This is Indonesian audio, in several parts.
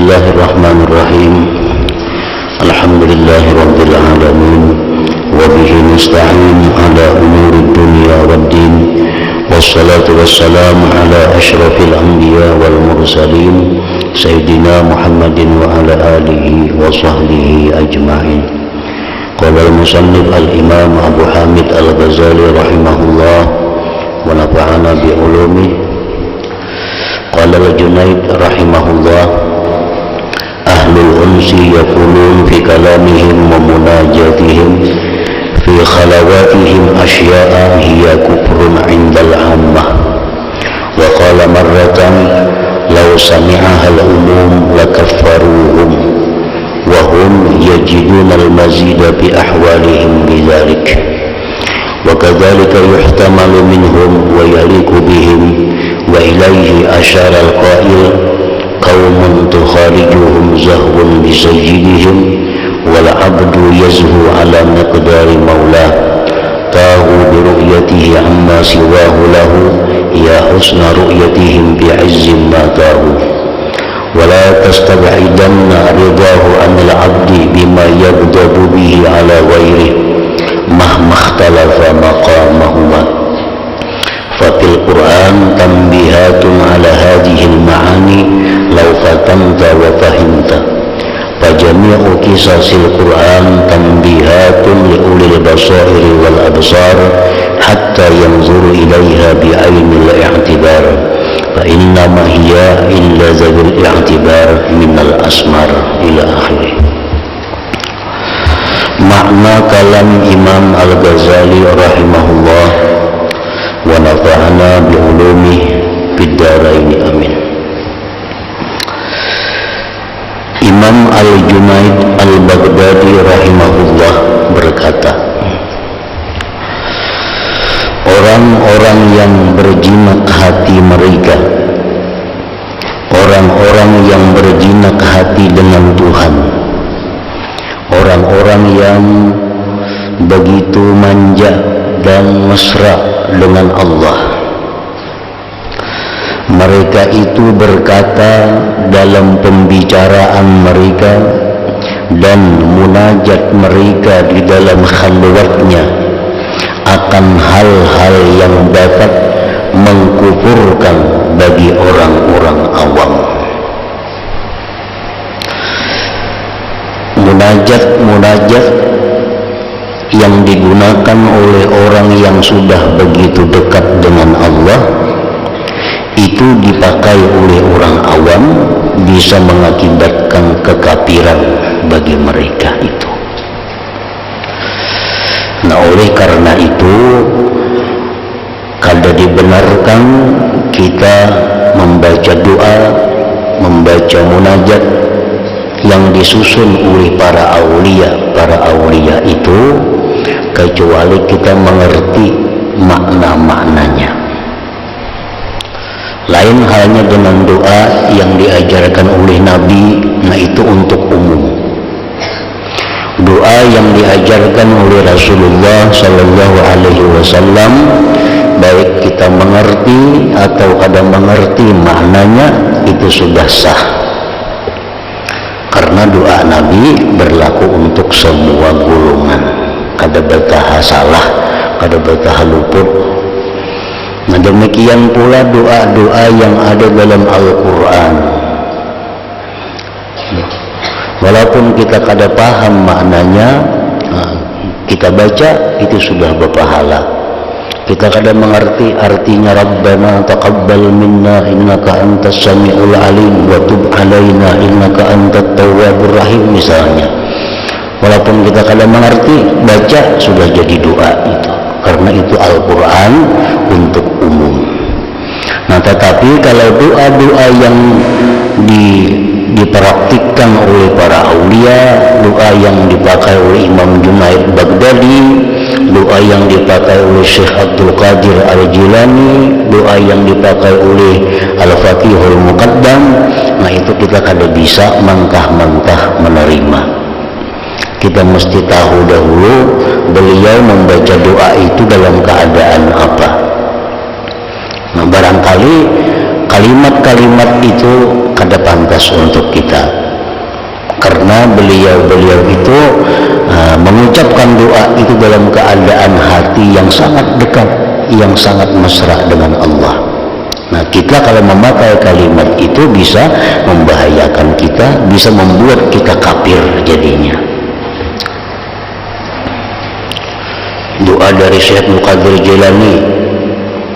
Bismillahirrahmanirrahim. Alhamdulillahirabbil alamin wa bihi nasta'in ala umurid dunya waddin. Wassalatu wassalamu ala asyrafil anbiya wal mursalin sayyidina Muhammadin wa ala alihi wa sahbihi ajma'in. Qala al-musannif al-imam Abu Hamid al-Ghazali rahimahullah wa nafa'ana bi ulumi. Qala al-Junaid rahimahullah, ahlul unsi yaqulun fi kalamihim wa munajatihim fi khalawatihim asya'a hiya kufrun 'indal 'ammah. Wa qala marratan law sami'aha al-umum lakaffaruhum wa hum yajiduna al-mazida bi ahwalihim bidzalik. Wa kadzalika yuhtamalu minhum wa yaliku bihim. Wa ilaihi asyara al-qail qaumun tukharijuhum zahwun bi sayyidihim wal abdu yazhu ala miqdari maulah tahu bi ru'yatihi amma siwahu lahu ya husna ru'yatihim bi 'izzin ma tahu wa la tastab'idanna ridahu anil abdi bima yagdabu bihi ala ghairihi mahma ikhtalafa maqamahuma. Fafil Quran tambihatun ala hadhil ma'ani law fatamta wa fahimta. Fajami'u qisasil Quran tambihatun li ulil basairi wal absar hatta yanzuru ilaiha bi ainil i'tibar. Fa inna ma hiya illa zawil i'tibar minal asmar ila akhirih. Makna kalam Imam Al-Ghazali rahimahullah wa nafa'ana bi ulumi fid dharain amin. Imam Al-Junaid Al-Baghdadi rahimahullah berkata, orang-orang yang berjinak hati mereka, orang-orang yang berjinak hati dengan Tuhan, orang-orang yang begitu manja dan mesra dengan Allah, mereka itu berkata dalam pembicaraan mereka dan munajat mereka di dalam khalwatnya akan hal-hal yang dapat mengkufurkan bagi orang-orang awam. Munajat yang digunakan oleh orang yang sudah begitu dekat dengan Allah itu dipakai oleh orang awam bisa mengakibatkan kekafiran bagi mereka itu. Nah, oleh karena itu kada dibenarkan kita membaca doa, membaca munajat yang disusun oleh para aulia itu kecuali kita mengerti makna-maknanya. Lain halnya dengan doa yang diajarkan oleh Nabi, nah itu untuk umum. Doa yang diajarkan oleh Rasulullah Sallallahu Alaihi Wasallam, baik kita mengerti atau kada mengerti maknanya, itu sudah sah. Karena doa Nabi berlaku untuk semua golongan, kada bertah salah, kada bertah luput. Nah, demikian pula doa-doa yang ada dalam Al-Quran, walaupun kita kada paham maknanya, kita baca itu sudah berpahala. Kita kada mengerti artinya Rabbana taqabbal minna innaka antas sami'ul alim wa tub alaina innaka antat tawwabur rahim misalnya. Walaupun kita kada mengerti, baca sudah jadi doa itu. Karena itu Al-Quran untuk umum. Nah, tetapi kalau doa-doa yang dipraktikkan oleh para aulia, doa yang dipakai oleh Imam Junaid Baghdadi, doa yang dipakai oleh Syekh Abdul Qadir Al-Jilani, doa yang dipakai oleh Al-Fatihul Muqaddam, nah itu kita kada bisa mentah-mentah menerima. Kita mesti tahu dahulu beliau membaca doa itu dalam keadaan apa. Nah, barangkali kalimat-kalimat itu kada pantas untuk kita, karena beliau itu mengucapkan doa itu dalam keadaan hati yang sangat dekat, yang sangat mesra dengan Allah. Nah, kita kalau memakai kalimat itu bisa membahayakan kita, bisa membuat kita kafir jadinya. Doa dari Syekh Abdul Qadir Jilani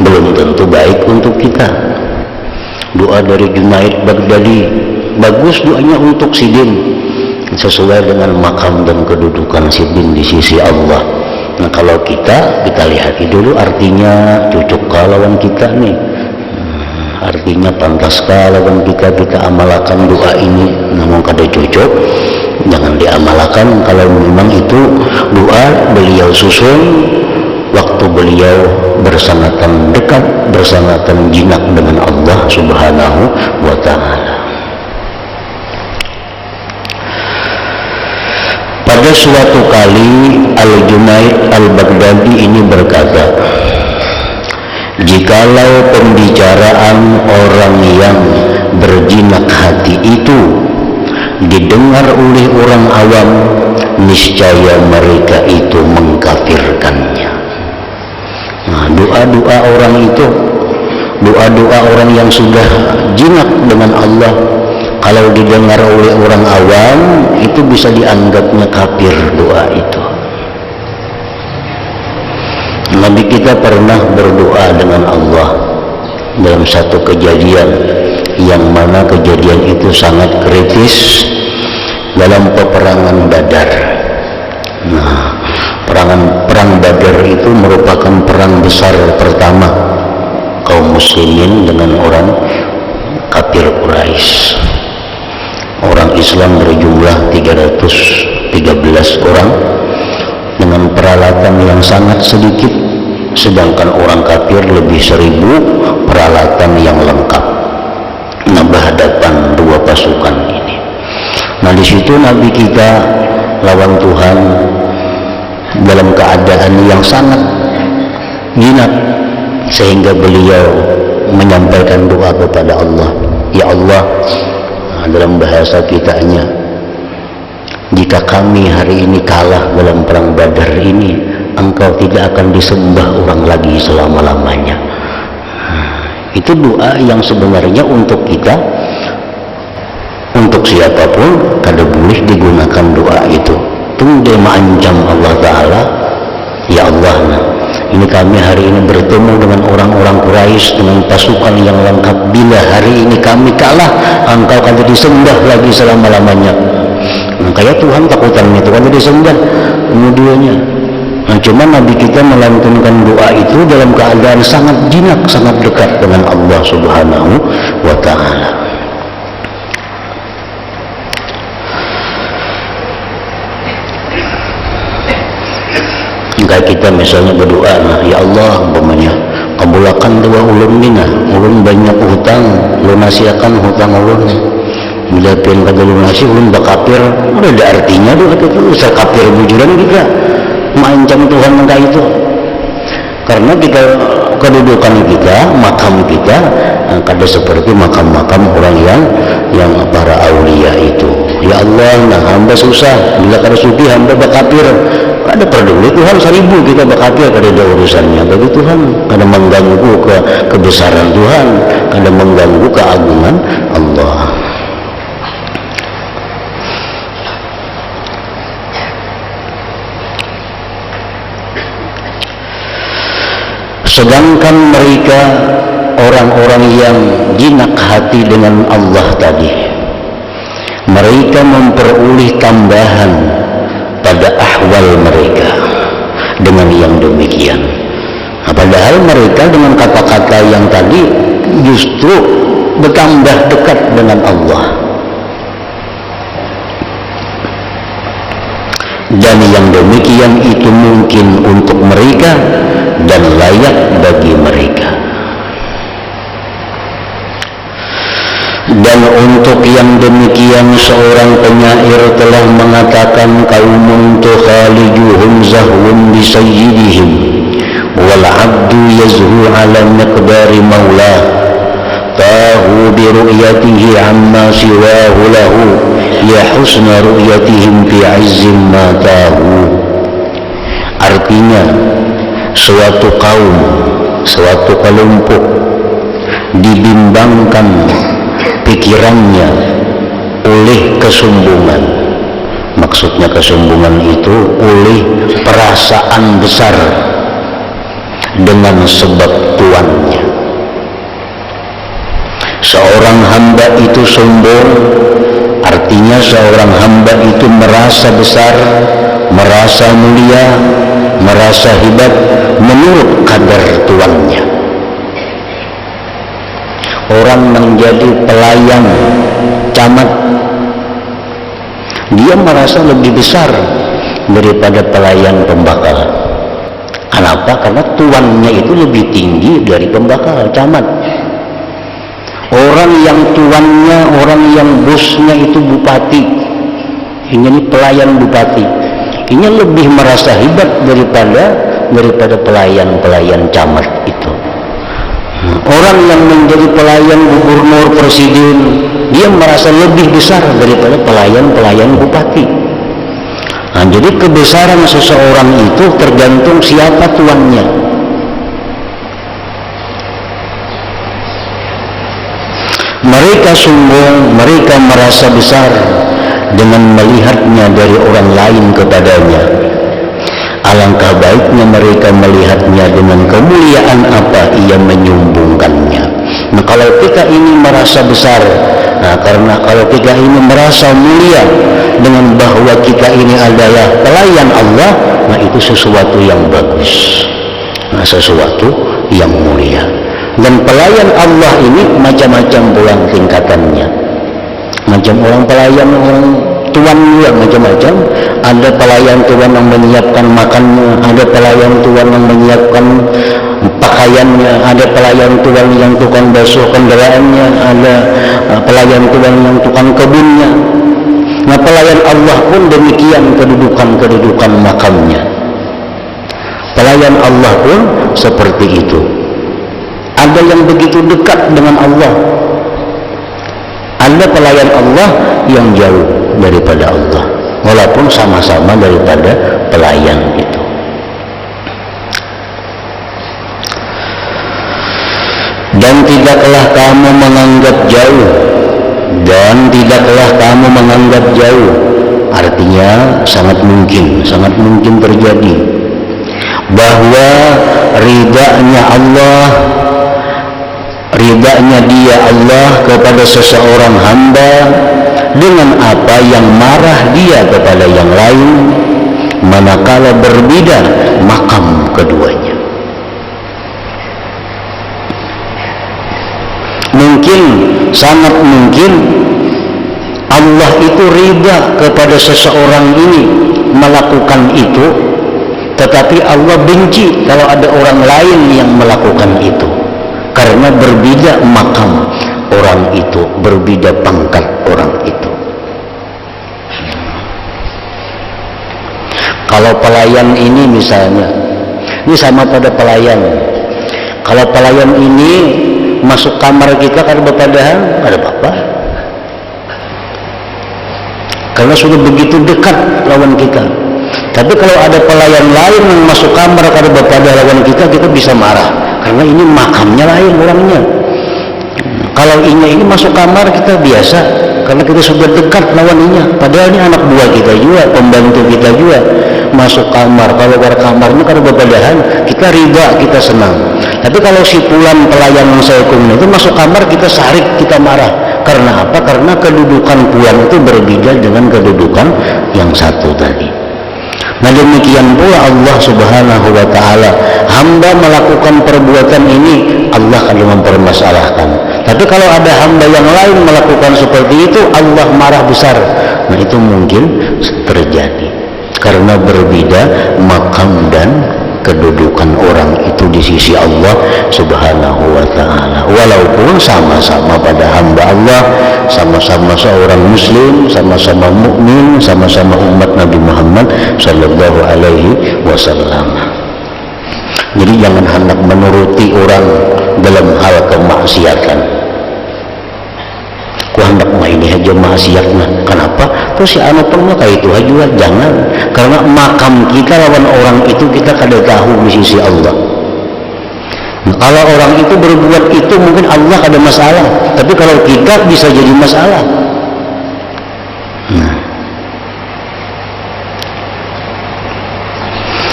belum tentu baik untuk kita. Doa dari Junaid Baghdadi bagus doanya untuk sidin, sesuai dengan makam dan kedudukan sidin di sisi Allah. Nah, kalau kita lihat dulu artinya cocokkah lawan kita nih, artinya pantaskah lawan kita amalkan doa ini. Namun kada cocok, jangan diamalkan kalau memang itu doa beliau susun waktu beliau bersangatan dekat, bersangatan jinak dengan Allah Subhanahu wa ta'ala. Pada suatu kali Al-Junaid Al-Baghdadi ini berkata, jikalau pembicaraan orang yang berjinak hati itu didengar oleh orang awam, niscaya mereka itu mengkafirkannya. Nah, doa-doa orang itu, doa-doa orang yang sudah jinak dengan Allah, kalau didengar oleh orang awam itu bisa dianggapnya kafir doa itu. Nabi kita pernah berdoa dengan Allah dalam satu kejadian, yang mana kejadian itu sangat kritis dalam peperangan Badar. Nah, perang Badar itu merupakan perang besar pertama kaum muslimin dengan orang kafir Quraisy. Orang Islam berjumlah 313 orang dengan peralatan yang sangat sedikit, sedangkan orang kafir lebih 1000 peralatan yang lengkap. Nah, berhadapan dua pasukan ini. Nah, di situ Nabi kita lawan Tuhan dalam keadaan yang sangat jinak, sehingga beliau menyampaikan doa kepada Allah, ya Allah, dalam bahasa kitanya, jika kami hari ini kalah dalam perang Badar ini, Engkau tidak akan disembah orang lagi selama-lamanya. Itu doa yang sebenarnya untuk kita, untuk siapapun kada boleh digunakan doa itu. Tunggu mengancam Allah Ta'ala, ya Allah, nah, ini kami hari ini bertemu dengan orang-orang Quraisy dengan pasukan yang lengkap. Bila hari ini kami kalah, Engkau akan disembah lagi selama-lamanya. Nah, kayak Tuhan takutannya itu kan disembah kemudiannya. Nah, cuma Nabi kita melantunkan doa itu dalam keadaan sangat jinak, sangat dekat dengan Allah Subhanahu wa ta'ala. Kayak kita misalnya berdoa, nah, ya Allah, umpamanya kabulakan doa ulun ni, nah, ulun banyak hutang, lunasiakan hutang ulun. Bila pian kada lunasi ulun bakapir, udah ada artinya doa itu, usah kafir bujuran kita mengancam Tuhan engkau itu. Karena kita kedudukan kita, makam kita kada seperti makam-makam orang yang para aulia itu. Ya Allah, nah, hamba susah, bila kada sudi hamba bakapir. Ada peduli Tuhan 1000 kita bakapir, kada ada urusannya bagi Tuhan, kada mengganggu kebesaran Tuhan, kada mengganggu keagungan Allah. Sedangkan mereka orang-orang yang jinak hati dengan Allah tadi, mereka memperoleh tambahan pada ahwal mereka dengan yang demikian. Nah, padahal mereka dengan kata-kata yang tadi justru bertambah dekat dengan Allah. Dan yang demikian itu mungkin untuk mereka dan layak bagi mereka. Dan untuk yang demikian seorang penyair telah mengatakan, qaumun tukhalijuhum zahwun bi sayyidihim wal 'abdu yazhu 'ala miqdari maulah, ru'yatihi amma siwahu lahu ya husna ru'yatihim fi izzim matahu. Artinya suatu kaum, suatu kelompok dibimbangkan pikirannya oleh kesombongan. Maksudnya kesombongan itu oleh perasaan besar dengan sebab tuannya. Seorang hamba itu sombong, artinya seorang hamba itu merasa besar, merasa mulia, merasa hebat menurut kadar tuannya. Orang menjadi pelayan camat, dia merasa lebih besar daripada pelayan pembakal. Kenapa? Karena tuannya itu lebih tinggi dari pembakal camat. Orang yang tuannya, orang yang bosnya itu bupati, ini pelayan bupati, ini lebih merasa hebat daripada pelayan camat itu. Orang yang menjadi pelayan gubernur, presiden, dia merasa lebih besar daripada pelayan bupati. Nah, jadi kebesaran seseorang itu tergantung siapa tuannya. Mereka sombong, mereka merasa besar dengan melihatnya dari orang lain kepadanya. Alangkah baiknya mereka melihatnya dengan kemuliaan apa ia menyumbungkannya. Nah, kalau kita ini merasa besar, nah karena kalau kita ini merasa mulia dengan bahwa kita ini adalah pelayan Allah, nah itu sesuatu yang bagus, nah sesuatu yang mulia. Dan pelayan Allah ini macam-macam pula tingkatannya. Macam orang pelayan, orang tuan juga macam-macam. Ada pelayan tuan yang menyiapkan makannya, ada pelayan tuan yang menyiapkan pakaiannya, ada pelayan tuan yang tukang basuh kendaraannya, ada pelayan tuan yang tukang kebunnya. Nah, pelayan Allah pun demikian kedudukan makamnya. Pelayan Allah pun seperti itu. Ada yang begitu dekat dengan Allah, ada pelayan Allah yang jauh daripada Allah, walaupun sama-sama daripada pelayan itu. Dan tidaklah kamu menganggap jauh, artinya sangat mungkin terjadi bahwa ridanya Allah, ridanya dia Allah kepada seseorang hamba dengan apa yang marah dia kepada yang lain, manakala berbeda makam keduanya. Mungkin, sangat mungkin Allah itu ridha kepada seseorang ini melakukan itu, tetapi Allah benci kalau ada orang lain yang melakukan itu, karena berbeda makam orang itu, berbeda pangkat orang itu. Kalau pelayan ini misalnya, ini sama pada pelayan. Kalau pelayan ini masuk kamar kita kada berpadahan, kada apa-apa, karena sudah begitu dekat lawan kita. Tapi kalau ada pelayan lain yang masuk kamar kada berpadah lawan kita, kita bisa marah, karena ini makamnya lain orangnya. Kalau ini masuk kamar kita biasa, karena kita sudah dekat lawannya. Padahal ini anak buah kita juga, pembantu kita juga. Masuk kamar, kalau keluar kamarnya kada berpadahan, kita riba, kita senang. Tapi kalau si pulan pelayan yang saya kumpul itu masuk kamar, kita sarik, kita marah. Karena apa? Karena kedudukan puan itu berbeda dengan kedudukan yang satu tadi. Nah, demikian pula Allah Subhanahu wa ta'ala, hamba melakukan perbuatan ini Allah akan mempermasalahkan. Tapi kalau ada hamba yang lain melakukan seperti itu, Allah marah besar. Nah, itu mungkin terjadi karena berbeda makam dan kedudukan orang itu di sisi Allah Subhanahu wa ta'ala. Walaupun sama-sama pada hamba Allah, sama-sama seorang muslim, sama-sama mukmin, sama-sama umat Nabi Muhammad sallallahu alaihi wasallam. Jadi jangan hendak menuruti orang dalam hal kemaksiatan. mah ini aja maksiat mah. Kenapa? Terus si anu pernah kayak itu aja, jangan. Karena makam kita lawan orang itu kita kada tahu di sisi Allah. Nah, kalau orang itu berbuat itu mungkin Allah ada masalah, tapi kalau kita bisa jadi masalah. Nah,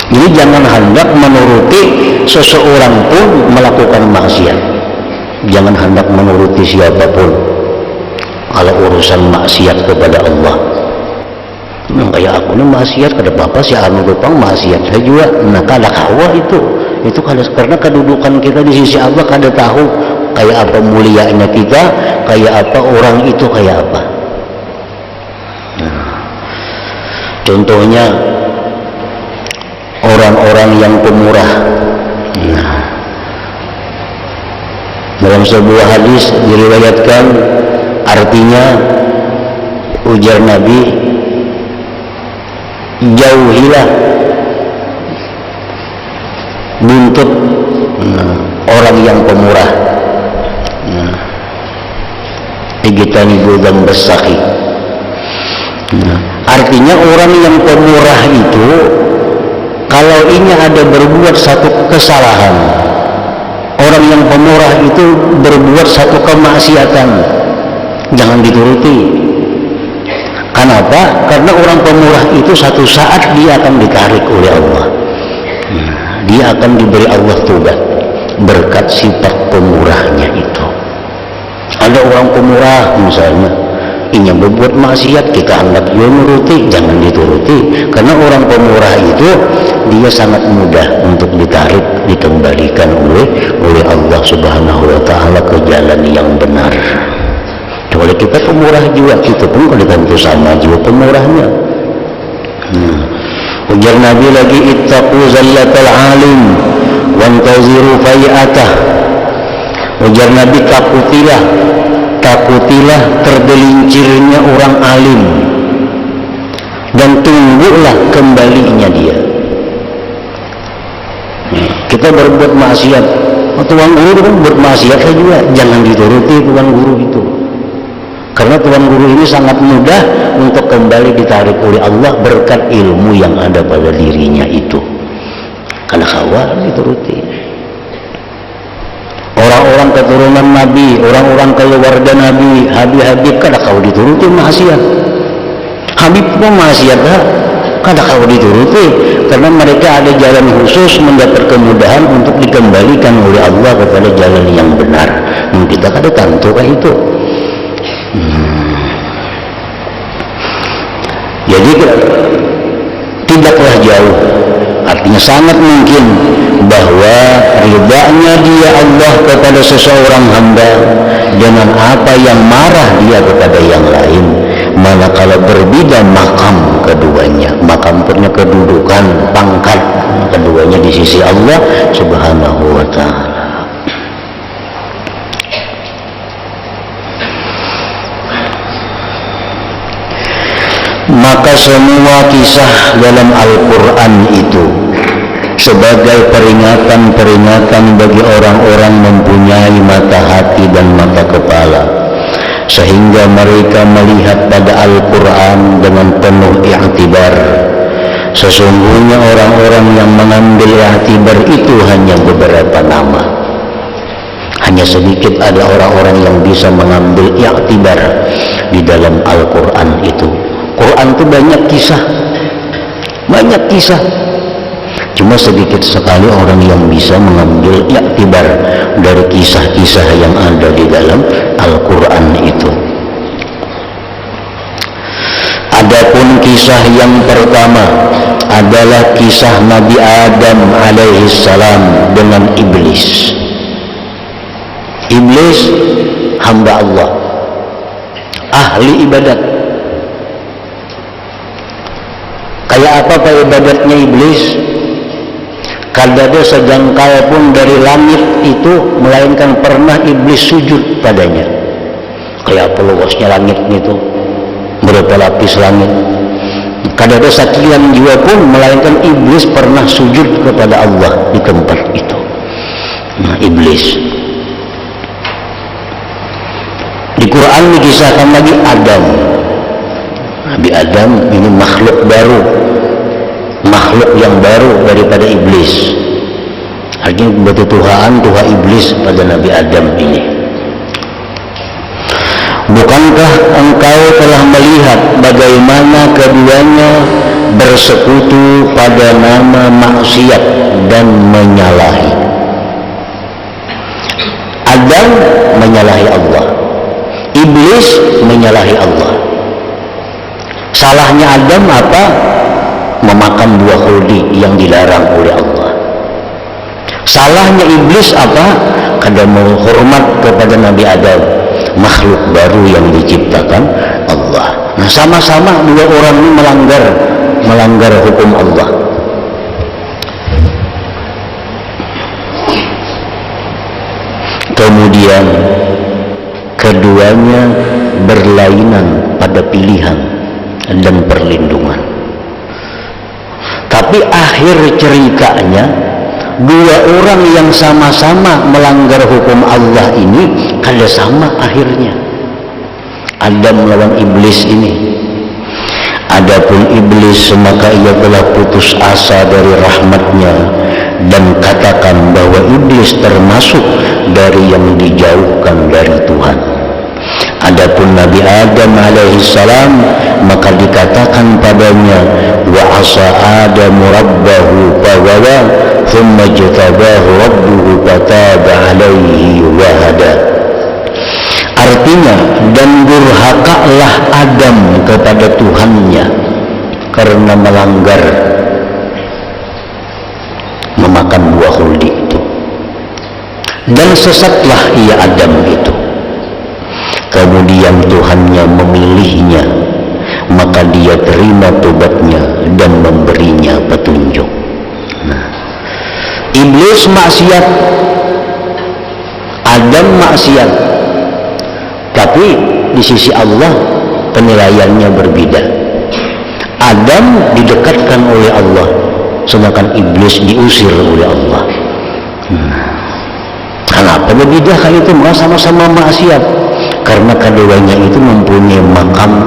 jadi jangan hendak menuruti seseorang pun melakukan maksiat. Jangan hendak menuruti siapapun kalau urusan maksiat kepada Allah. Nah, kayak aku nih maksiat kada apa-apa, si anu depang maksiat saya juga. Nah, kada kawa itu kada, karena kedudukan kita di sisi Allah kada tahu kayak apa mulianya kita, kayak apa orang itu kayak apa. Nah, contohnya orang-orang yang pemurah. Nah, dalam sebuah hadis diriwayatkan artinya ujar Nabi, jauhilah buntut orang yang pemurah. Ijtanibu dzambas sakhi. Artinya orang yang pemurah itu kalau ini ada berbuat satu kesalahan, orang yang pemurah itu berbuat satu kemaksiatan, jangan dituruti. Kenapa? Karena orang pemurah itu satu saat dia akan ditarik oleh Allah. Dia akan diberi Allah tobat berkat sifat pemurahnya itu. Ada orang pemurah misalnya, ini berbuat maksiat, kita hendak dia menuruti, jangan dituruti. Karena orang pemurah itu dia sangat mudah untuk ditarik, dikembalikan oleh Allah Subhanahu wa taala ke jalan yang benar. Oleh kita pemurah juga, itu pun kalau tentu sama juga pemurahnya. Ujar Nabi lagi, ittaqu zallatal alim wantaziru fai'atah. Ujar Nabi, takutilah tergelincirnya orang alim dan tunggulah kembalinya dia. Kita berbuat maksiat, tuan guru itu berbuat maksiat juga, jangan dituruti tuan guru itu. Karena tuan guru ini sangat mudah untuk kembali ditarik oleh Allah berkat ilmu yang ada pada dirinya itu. Karena khawatir dituruti. Orang-orang keturunan Nabi, orang-orang keluarga Nabi, Habib kada kau dituruti maksiat. Habib pun maksiat kada kau dituruti, karena mereka ada jalan khusus mendapat kemudahan untuk dikembalikan oleh Allah kepada jalan yang benar. Kita kada tentu kayak itu. Jadi tidaklah jauh, artinya sangat mungkin bahwa ridanya dia Allah kepada seseorang hamba dengan apa yang marah dia kepada yang lain, manakala berbeda makam keduanya, makam punya kedudukan, pangkat keduanya di sisi Allah Subhanahu wa ta'ala. Maka semua kisah dalam Al-Quran itu sebagai peringatan-peringatan bagi orang-orang mempunyai mata hati dan mata kepala, sehingga mereka melihat pada Al-Quran dengan penuh i'tibar. Sesungguhnya orang-orang yang mengambil i'tibar itu hanya beberapa nama. Hanya sedikit ada orang-orang yang bisa mengambil i'tibar di dalam Al-Quran itu. Quran itu banyak kisah, cuma sedikit sekali orang yang bisa mengambil i'tibar dari kisah-kisah yang ada di dalam Al-Quran itu. Adapun kisah yang pertama adalah kisah Nabi Adam alaihissalam dengan iblis. Iblis hamba Allah, ahli ibadat. Kayak apa ibadatnya iblis? Kada ada sejengkal pun dari langit itu melainkan pernah iblis sujud padanya. Kayak apa luasnya langit itu, berapa lapis langit. Kada ada sakian jiwa pun melainkan iblis pernah sujud kepada Allah di tempat itu. Nah, iblis Quran dikisahkan lagi Adam. Nabi Adam ini makhluk baru, makhluk yang baru daripada iblis. Artinya bertuhan Tuhan iblis pada Nabi Adam ini. Bukankah engkau telah melihat bagaimana keduanya bersekutu pada nama maksiat dan menyalahi? Adam menyalahi Allah, iblis menyalahi Allah. Salahnya Adam apa? Memakan buah khuldi yang dilarang oleh Allah. Salahnya iblis apa? Karena menghormat kepada Nabi Adam, makhluk baru yang diciptakan Allah. Nah, sama-sama dua orang ini melanggar hukum Allah. Kemudian keduanya berlainan pada pilihan dan perlindungan. Tapi akhir ceritanya, dua orang yang sama-sama melanggar hukum Allah ini kada sama akhirnya. Adam melawan iblis ini. Adapun iblis maka ia telah putus asa dari rahmatnya dan katakan bahwa iblis termasuk dari yang dijauhkan dari Tuhan. Adapun Nabi Adam alaihissalam maka dikatakan padanya wa asa Adam rabbahu fagawa thumma jtabahu rabbuhu fataba alaihi wa hada. Artinya, dan durhakalah Adam kepada Tuhannya karena melanggar memakan buah khuldi itu, dan sesatlah ia Adam itu. Kemudian Tuhannya memilihnya, maka dia terima tobatnya dan memberinya petunjuk. Nah, iblis maksiat, Adam maksiat, tapi di sisi Allah penilaiannya berbeda. Adam didekatkan oleh Allah, sedangkan iblis diusir oleh Allah. Kenapa berbeda kali itu? Sama-sama maksiat. Karena keduanya itu mempunyai makam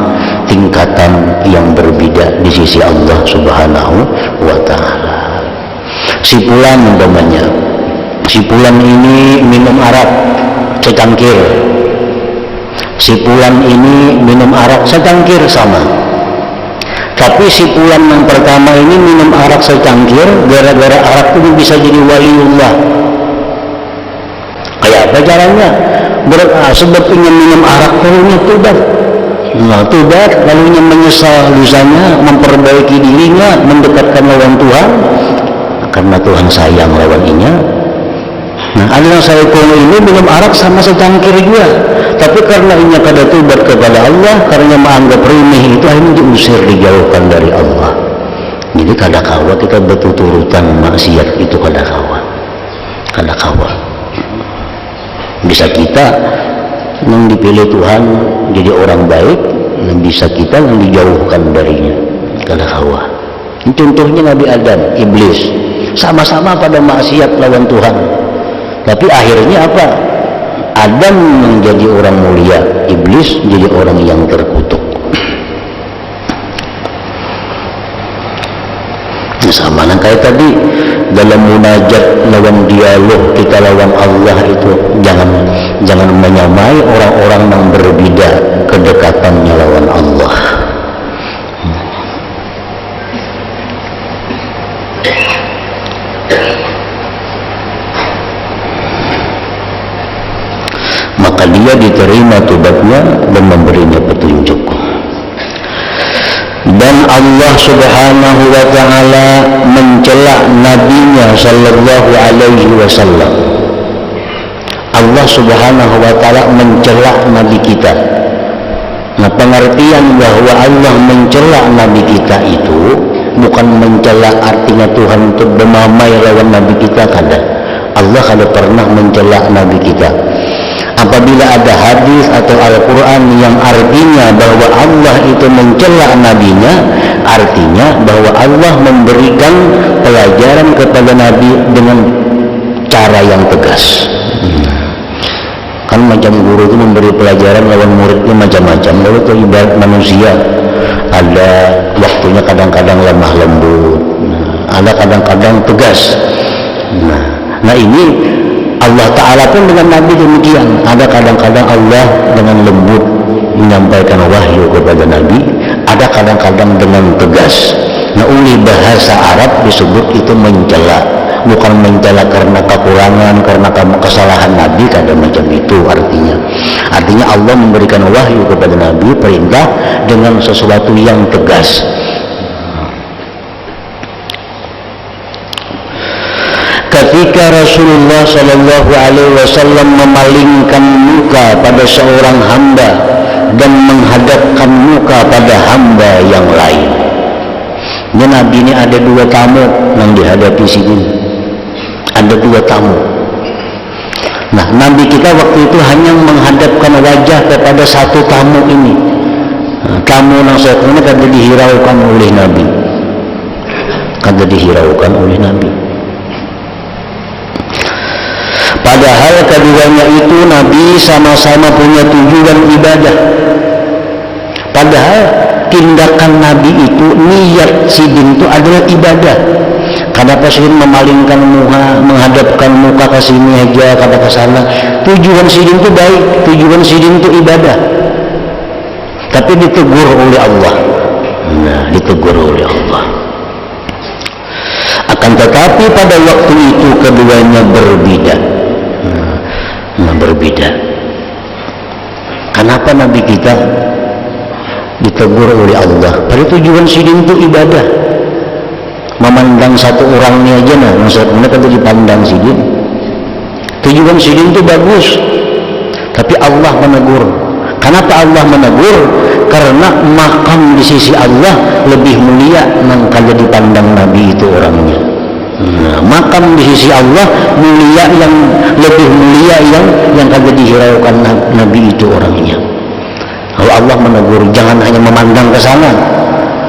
tingkatan yang berbeda di sisi Allah Subhanahu wa Ta'ala. Si Fulan umpamanya, si Fulan ini minum arak secangkir, si Fulan ini minum arak secangkir sama. Tapi si Fulan yang pertama ini minum arak secangkir, gara-gara arak itu bisa jadi waliullah. Kayak apa caranya? Sebab ingin minum arak lalunya tobat. Nah, tobat lalunya menyesal dosanya, memperbaiki dirinya, mendekatkan lawan Tuhan karena Tuhan sayang lawan inya. Nah, ada yang saya ini minum arak sama secangkir juga, tapi karena inya kada tobat kepada Allah, karena menganggap remeh itu, akhirnya diusir, dijauhkan dari Allah. Jadi kada kawa kita bertuturutan maksiat itu, kada kawa. Bisa kita yang dipilih Tuhan jadi orang baik, dan bisa kita yang dijauhkan darinya, kada kawa. Contohnya Nabi Adam, iblis, sama-sama pada maksiat lawan Tuhan. Tapi akhirnya apa? Adam menjadi orang mulia, iblis jadi orang yang terkutuk. Sama dengan kayak tadi dalam munajat lawan dialog kita lawan Allah itu, jangan menyamai orang-orang yang berbeda kedekatannya lawan Allah. Maka dia diterima tobatnya dan memberinya petunjuk. Dan Allah Subhanahu wa Ta'ala mencela nabinya sallallahu alaihi wasallam. Allah Subhanahu wa Ta'ala mencela nabi kita. Nah, pengertian bahwa Allah mencela nabi kita itu bukan mencela artinya Tuhan untuk bermamai lawan nabi kita, kada. Allah kada pernah mencela nabi kita. Apabila ada hadis atau Al-Quran yang artinya bahwa Allah itu mencela nabinya, artinya bahwa Allah memberikan pelajaran kepada nabi dengan cara yang tegas. Kan macam guru itu memberi pelajaran lawan muridnya macam-macam. Lalu itu ibarat manusia, ada waktunya kadang-kadang lemah lembut, ada kadang-kadang tegas. Nah ini Allah Ta'ala pun dengan Nabi demikian. Ada kadang-kadang Allah dengan lembut menyampaikan wahyu kepada Nabi, ada kadang-kadang dengan tegas. Nah oleh bahasa Arab disebut itu mencela, bukan mencela karena kekurangan, karena kesalahan Nabi, kada macam itu artinya. Artinya Allah memberikan wahyu kepada Nabi, perintah dengan sesuatu yang tegas. Ketika Rasulullah Shallallahu Alaihi Wasallam memalingkan muka pada seorang hamba dan menghadapkan muka pada hamba yang lain. Ini Nabi ini ada dua tamu yang dihadapi sini. Ada dua tamu. Nah, Nabi kita waktu itu hanya menghadapkan wajah kepada satu tamu ini. Nah, tamu yang satu ini kada dihiraukan oleh Nabi. Kada dihiraukan oleh Nabi. Padahal keduanya itu Nabi sama-sama punya tujuan ibadah. Padahal tindakan Nabi itu, niat sidin itu adalah ibadah. Kenapa sidin memalingkan muka, menghadapkan muka ke sini aja, kada ke sana? Tujuan sidin itu baik, tujuan sidin itu ibadah. Tapi ditegur oleh Allah. Nah, ditegur oleh Allah. Akan tetapi pada waktu itu keduanya berbeda. Berbeda. Kenapa Nabi kita ditegur oleh Allah? Pada tujuan sidin itu ibadah. Memandang satu orangnya aja, nah maksudnya kalau dipandang sidin, tujuan sidin itu bagus. Tapi Allah menegur. Kenapa Allah menegur? Karena makam di sisi Allah lebih mulia kalau dipandang Nabi itu orangnya. Nah, makam di sisi Allah mulia, yang lebih mulia yang kagak dihiraukan Nabi itu orangnya. Kalau Allah menegur, jangan hanya memandang ke sana,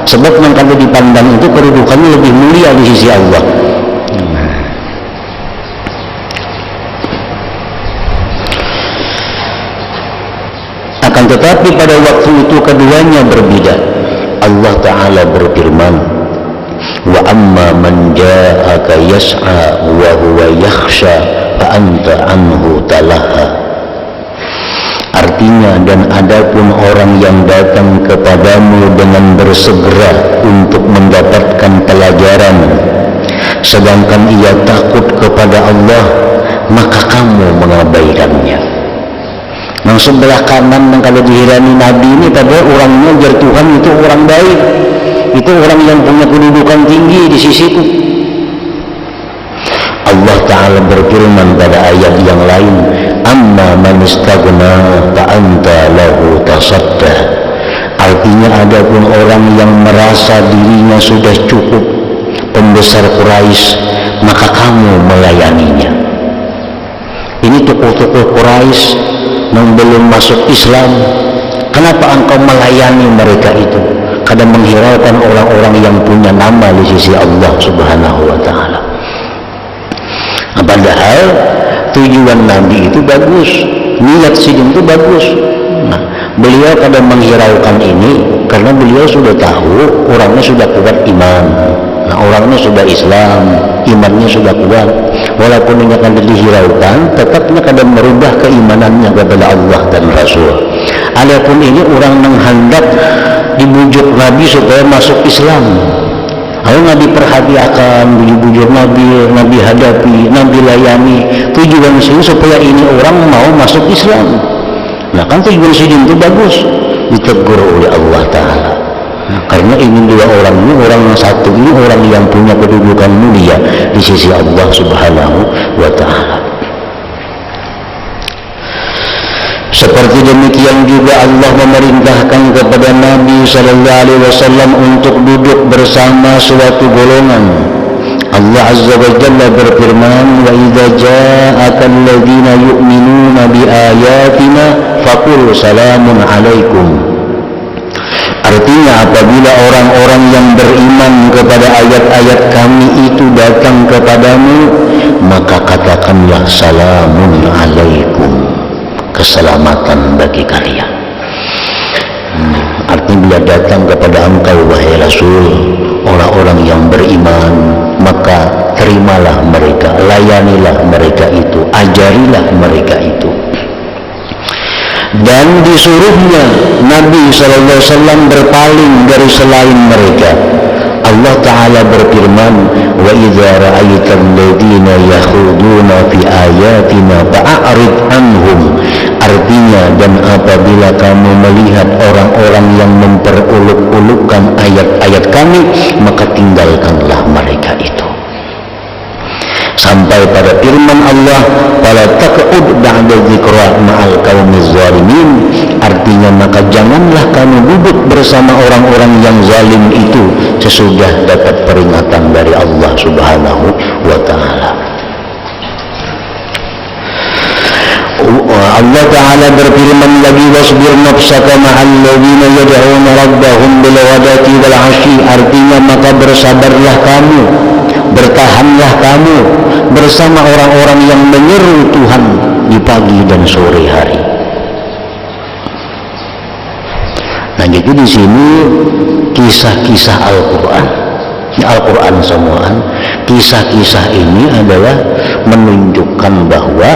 sebab yang kagak dipandang itu kedudukannya lebih mulia di sisi Allah. Akan tetapi pada waktu itu keduanya berbeda. Allah Ta'ala berfirman, wa amma man ja'aka yas'a wa huwa yakhsha fa anta anhu talaha. Artinya, dan adapun orang yang datang kepadamu dengan bersegera untuk mendapatkan pelajaran, sedangkan ia takut kepada Allah, maka kamu mengabaikannya. Yang sebelah kanan yang kalau dihirani Nabi ini pada orangnya jar Tuhan itu orang baik, itu orang yang punya kedudukan tinggi di sisiku. Allah Ta'ala berfirman pada ayat yang lain, amma man istaghna fa anta lahu tasadda. Artinya adapun orang yang merasa dirinya sudah cukup, pembesar Quraisy, maka kamu melayaninya. Ini tokoh-tokoh Quraisy yang belum masuk Islam, kenapa engkau melayani mereka itu? Kadang menghiraukan orang-orang yang punya nama di sisi Allah Subhanahu wa Ta'ala. Padahal tujuan Nabi itu bagus, niat sidin itu bagus. Nah, beliau kadang menghiraukan ini karena beliau sudah tahu orangnya sudah kuat iman. Nah, orangnya sudah Islam, imannya sudah kuat. Walaupun ini akan dihiraukan, tetapnya kadang merubah keimanannya kepada Allah dan Rasul. Adapun ini orang menghendak dibujuk Nabi supaya masuk Islam. Lalu Nabi perhatikan, bujuk Nabi hadapi, Nabi layani. Tujuan sini supaya ini orang mau masuk Islam. Nah kan tujuan sini itu bagus, ditegur oleh Allah Ta'ala. Karena ini dua orang ini, orang yang satu ini orang yang punya kedudukan mulia di sisi Allah Subhanahu wa Ta'ala. Seperti demikian juga Allah memerintahkan kepada Nabi Sallallahu Alaihi Wasallam untuk duduk bersama suatu golongan. Allah Azza wa Jalla berfirman, wa idza ja'aka alladziina yu'minuuna bi ayatina faqul salamun alaikum. Artinya, apabila orang-orang yang beriman kepada ayat-ayat kami itu datang kepadamu, maka katakanlah salamun alaikum. keselamatan bagi kalian. Artinya bila datang kepada engkau wahai Rasul orang-orang yang beriman, maka terimalah mereka, layanilah mereka itu, ajarilah mereka itu. Dan disuruhnya Nabi SAW berpaling dari selain mereka. Allah Ta'ala berfirman, wa idza ra'aital ladzina yakhuduna fi ayatina fa'arid anhum. Artinya, dan apabila kamu melihat orang-orang yang memperuluk-ulukkan ayat-ayat kami, maka tinggalkanlah mereka itu. Sampai pada firman Allah, fala taq'ud ba'da dzikra ma'al qaumiz zalimin. Artinya, maka janganlah kamu duduk bersama orang-orang yang zalim itu sesudah dapat peringatan dari Allah Subhanahu wa Ta'ala. Allah Ta'ala berfirman lagi, wasbir nafsaka ma'al ladzina yad'una rabbahum bil ghadati wal 'ashyi. Artinya, maka bersabarlah kamu, bertahanlah kamu bersama orang-orang yang menyeru Tuhan di pagi dan sore hari. Nah, jadi di sini kisah-kisah Al-Quran, Al-Quran semuaan, kisah-kisah ini adalah menunjukkan bahwa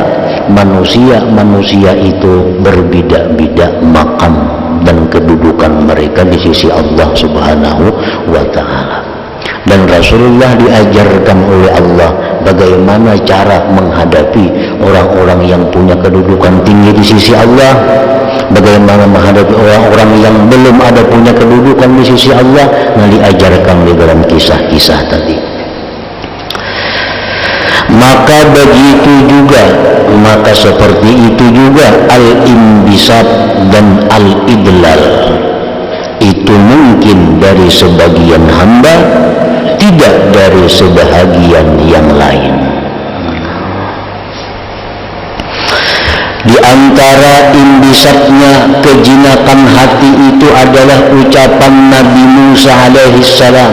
manusia itu berbeda-beda makam dan kedudukan mereka di sisi Allah Subhanahu wa Ta'ala. Dan Rasulullah diajarkan oleh Allah bagaimana cara menghadapi orang-orang yang punya kedudukan tinggi di sisi Allah, bagaimana menghadapi orang-orang yang belum ada punya kedudukan di sisi Allah. Nah, diajarkan di dalam kisah-kisah tadi. Maka begitu juga, maka seperti itu juga al-imbisat dan al-idlal itu mungkin dari sebagian hamba, tidak dari sebahagian yang lain. Di antara imbisatnya kejinakan hati itu adalah ucapan Nabi Musa alaihissalam,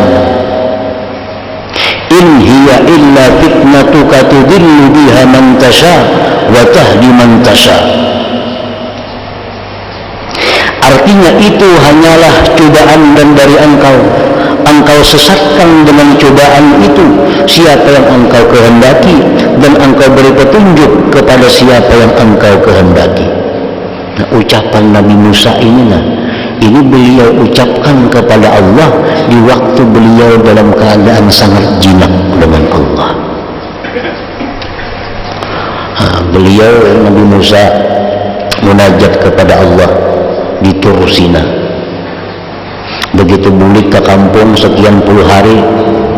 in hiya illa fitnatuka tudillu biha man tasha wa tahdi man tasha. Artinya, itu hanyalah cobaan dan dari engkau sesatkan dengan cobaan itu siapa yang engkau kehendaki, dan engkau beri petunjuk kepada siapa yang engkau kehendaki. Nah, ucapan Nabi Musa ini beliau ucapkan kepada Allah di waktu beliau dalam keadaan sangat jinak dengan Allah. Beliau, Nabi Musa, munajat kepada Allah di Tur Sina. Begitu balik ke kampung sekian puluh hari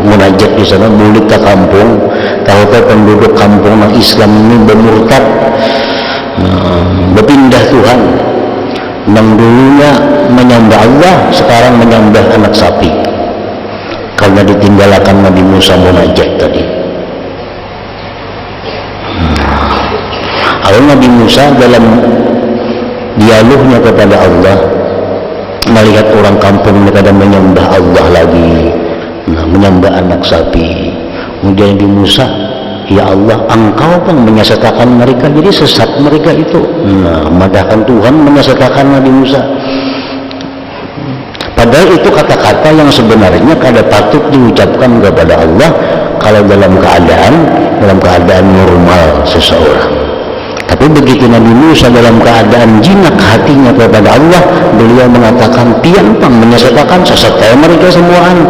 munajat di sana, balik ke kampung, tahu-tahu penduduk kampung Islam ini bermurtad, berpindah Tuhan. Yang dulunya menyembah Allah, sekarang menyembah anak sapi, karena ditinggalkan Nabi Musa munajat tadi. Lalu Nabi Musa dalam dialognya kepada Allah melihat orang kampung mereka menyembah Allah lagi, menyembah anak sapi. Kemudian Nabi Musa, ya Allah, engkau kan menyesatkan mereka, jadi sesat mereka itu. Madahkan Tuhan menyesatkan Nabi Musa. Padahal itu kata-kata yang sebenarnya kada patut diucapkan kepada Allah kalau dalam keadaan normal seseorang. Tapi begitu Nabi Musa dalam keadaan jinak hatinya kepada Allah, beliau mengatakan, piantang menyesatkan, sesat mereka semuaan.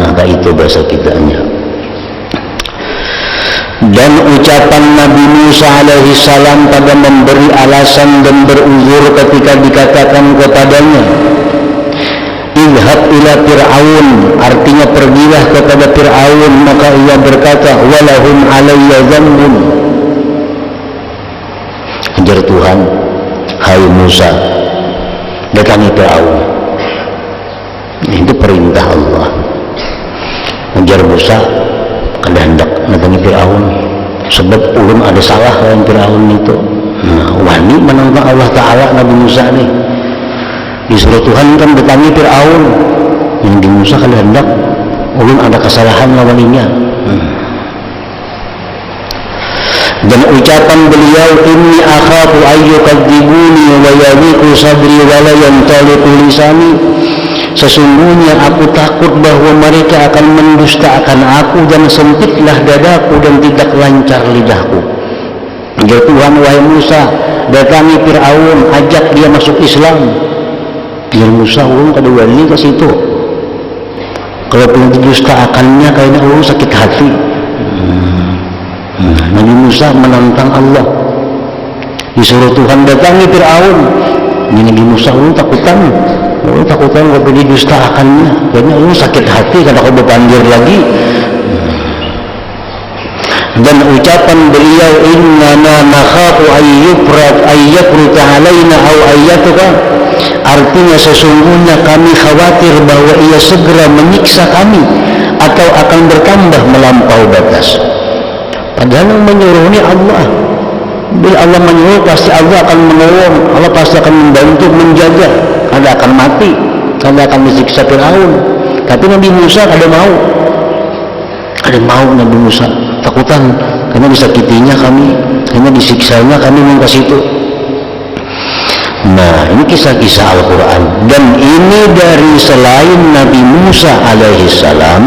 Maka itu bahasa kitanya. Dan ucapan Nabi Musa alaihissalam pada memberi alasan dan beruzur ketika dikatakan kepadanya, idhab ila Fir'aun, artinya pergilah kepada Fir'aun, maka ia berkata, walahum alayya dzambun. Ajar Tuhan, hai Musa, datangi Fir'aun. Itu perintah Allah. Ajar Musa, kada hendak datangi Fir'aun, sebab ulun ada salah dengan Fir'aun itu. Wani menentang Allah Ta'ala Nabi Musa nih. Disuruh Tuhan kan datangi Fir'aun, yang di Musa kada hendak, ulun ada kesalahan lawaninya. Dan ucapan beliau, inni akhafu ayyukadzibuni wa yadhiqu sadri wa la yantaliqu lisani, sesungguhnya aku takut bahwa mereka akan mendustakan aku dan sempitlah dadaku dan tidak lancar lidahku. Ya Tuhan, wahai Musa, datangi Fir'aun, ajak dia masuk Islam. Ya Musa, ulun kada wali ke situ. Kalau belum didustakannya kayaknya ulun sakit hati. Nabi Musa menantang Allah, disuruh Tuhan datangi Fir'aun. Nabi Musa ulun takutan kalau didustakannya, kayaknya ulun sakit hati karena kau berpanggil lagi. Dan ucapan beliau, innana nakhafu ayyafruta alaina aw ayyatuka, artinya sesungguhnya kami khawatir bahwa ia segera menyiksa kami atau akan bertambah melampaui batas. Padahal yang menyuruh ini Allah. Bila Allah menyuruh, pasti Allah akan menolong, Allah pasti akan membantu, menjaga. Kada akan mati, kada akan disiksa Fir'aun. Tapi Nabi Musa kada mau Nabi Musa, takutan karena disakitinya kami, karena disiksanya kami mau ke situ. Nah, ini kisah-kisah Al-Quran, dan ini dari selain Nabi Musa alaihissalam,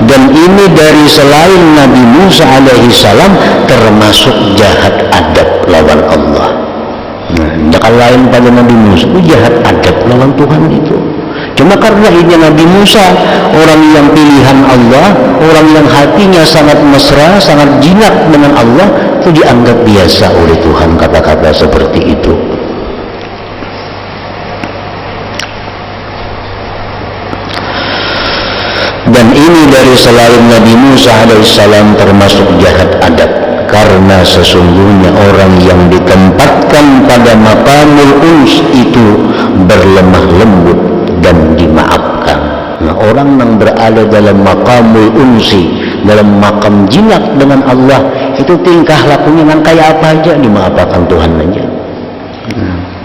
dan ini dari selain Nabi Musa alaihissalam, termasuk jahat adab lawan Allah. Nah, kalau lain pada Nabi Musa itu jahat adab lawan Tuhan itu. Cuma karena ini Nabi Musa, orang yang pilihan Allah, orang yang hatinya sangat mesra, sangat jinak dengan Allah, itu dianggap biasa oleh Tuhan kata-kata seperti itu. Dan ini dari selain Nabi Musa alaihissalam, termasuk jahat adab, karena sesungguhnya orang yang ditempatkan pada maqamul uns itu berlemah lembut dan dimaafkan. Nah, orang yang berada dalam maqamul unsi, dalam makam jinak dengan Allah, itu tingkah lakunya kan kayak apa aja dimaafkan Tuhan aja.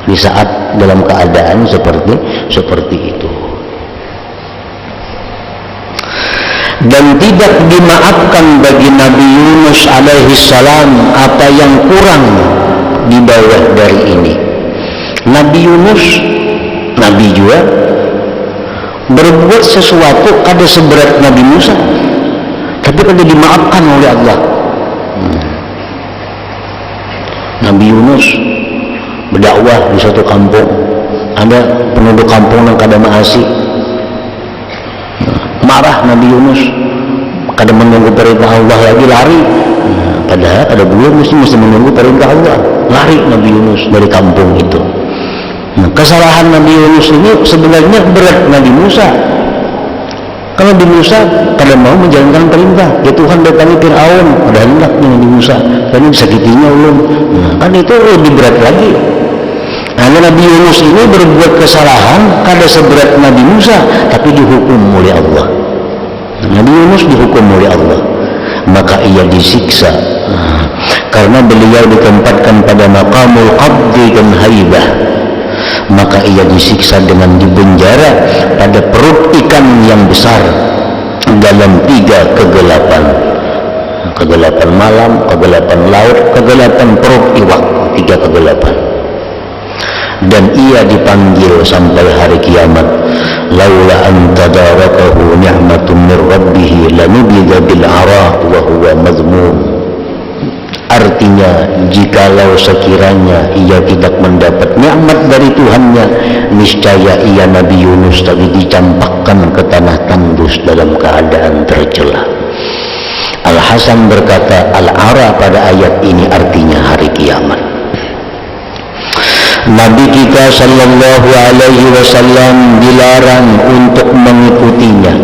Di saat dalam keadaan seperti itu. Dan tidak dimaafkan bagi Nabi Yunus alaihissalam apa yang kurang di bawah dari ini. Nabi Yunus, Nabi juga, berbuat sesuatu kada seberat Nabi Musa, tapi kada dimaafkan oleh Allah. Nabi Yunus berdakwah di suatu kampung, ada penduduk kampung yang kada maasi. Marah Nabi Yunus, kada menunggu perintah Allah lagi, lari. Padahal kada boleh, mesti menunggu perintah Allah. Lari Nabi Yunus dari kampung itu. Nah, kesalahan Nabi Yunus ini sebenarnya berat Nabi Musa. Kalau Nabi Musa kada mau menjalankan perintah, ya Tuhan datangi Fir'aun, padahal hendak Nabi Musa, karena disakitinya ulun. Nah, kan itu lebih berat lagi. Nah, Nabi Yunus ini berbuat kesalahan kada seberat Nabi Musa, tapi dihukum oleh Allah. Nabi Yunus dihukum oleh Allah, maka ia disiksa karena beliau ditempatkan pada maqamul qabdi dan haibah. Maka ia disiksa dengan dipenjara pada perut ikan yang besar dalam 3 kegelapan. Kegelapan malam, kegelapan laut, kegelapan perut iwak, 3 kegelapan. Dan ia dipanggil sampai hari kiamat, laula an tadarakahu ni'matun min rabbih lanubidha bil ara wa huwa mazmum. Artinya, jikalau sekiranya ia tidak mendapat nikmat dari Tuhannya, niscaya ia Nabi Yunus tadi dicampakkan ke tanah tandus dalam keadaan tercela. Al-Hasan berkata, al-ara pada ayat ini artinya hari kiamat. Nabi kita sallallahu alaihi wasallam dilarang untuk mengikutinya.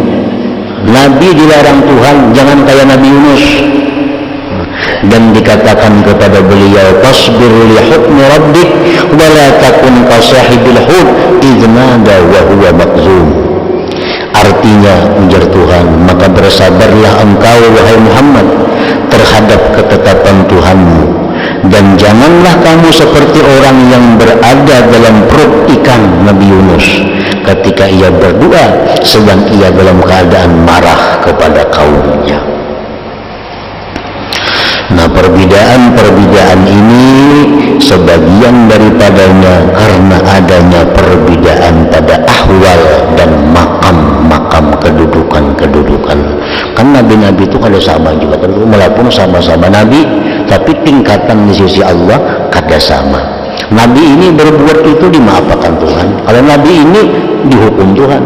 Nabi dilarang Tuhan, jangan kayak Nabi Yunus. Dan dikatakan kepada beliau, tasbir li hukmi rabbik wa la takun ka sahibil hut idh nada wa huwa makzum. Artinya, ujar Tuhan, maka bersabarlah engkau wahai Muhammad terhadap ketetapan Tuhanmu, dan janganlah kamu seperti orang yang berada dalam perut ikan Nabi Yunus ketika ia berdoa sedang ia dalam keadaan marah kepada kaumnya. Nah, perbedaan-perbedaan ini sebagian daripadanya karena adanya perbedaan pada ahwal dan makam kedudukan. Kan nabi-nabi itu kada sama juga, tentu walaupun sama-sama nabi, tapi tingkatan di sisi Allah kada sama. Nabi ini berbuat itu dimaafkan Tuhan, kalau nabi ini dihukum Tuhan.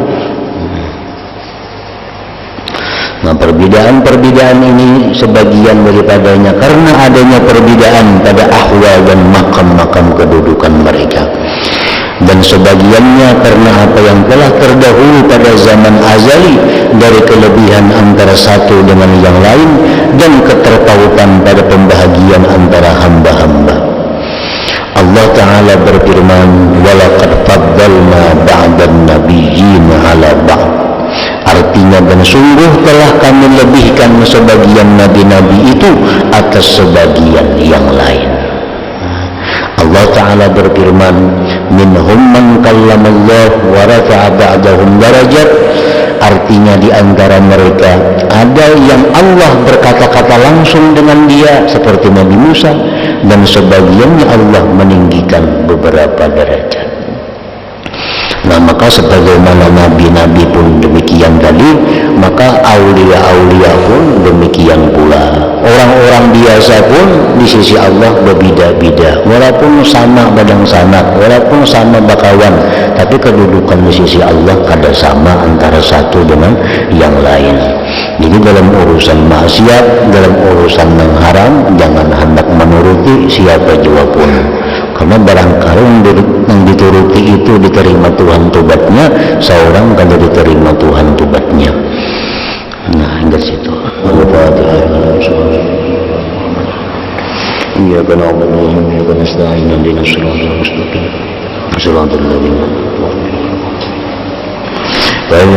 Nah, perbedaan-perbedaan ini sebagian daripadanya karena adanya perbedaan pada ahwal dan makam kedudukan mereka, dan sebagiannya karena apa yang telah terdahulu pada zaman azali dari kelebihan antara satu dengan yang lain dan keterpautan pada pembahagian antara hamba-hamba. Allah Ta'ala berfirman, walaqad faddalna ba'dan nabiyyin ala ba'd. Artinya, dan sungguh telah kami lebihkan sebagian nabi-nabi itu atas sebagian yang lain. Allah Ta'ala berfirman, minhum man kallamallah wa rafa'a ba'dahum darajat. Artinya di antara mereka ada yang Allah berkata-kata langsung dengan dia seperti Nabi Musa, dan sebagiannya Allah meninggikan beberapa derajat. Nah, maka sebagaimana nabi-nabi pun demikian tadi, maka aulia-aulia pun demikian pula. Orang-orang biasa pun di sisi Allah berbeda-beda, walaupun sama badang sanak, walaupun sama bakawan, tapi kedudukan di sisi Allah kada sama antara satu dengan yang lain. Jadi dalam urusan maksiat, dalam urusan yang haram, jangan hendak menuruti siapa jua pun, karena barangkali yang dituruti itu diterima Tuhan tobatnya, seorang kada diterima Tuhan tobatnya. Nah, hingga situ. Al-Fatihah. Iyyaka na'budu wa iyyaka nasta'in, ihdinas siratal mustaqim, siratal ladzina فَإِنْ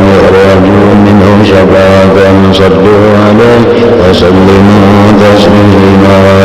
يُخْرَجُوا مِنْهُمْ شَفَاعَةً صَلُّوا عَلَيْهِ وَسَلِّمُوا تَسْلِيمًا.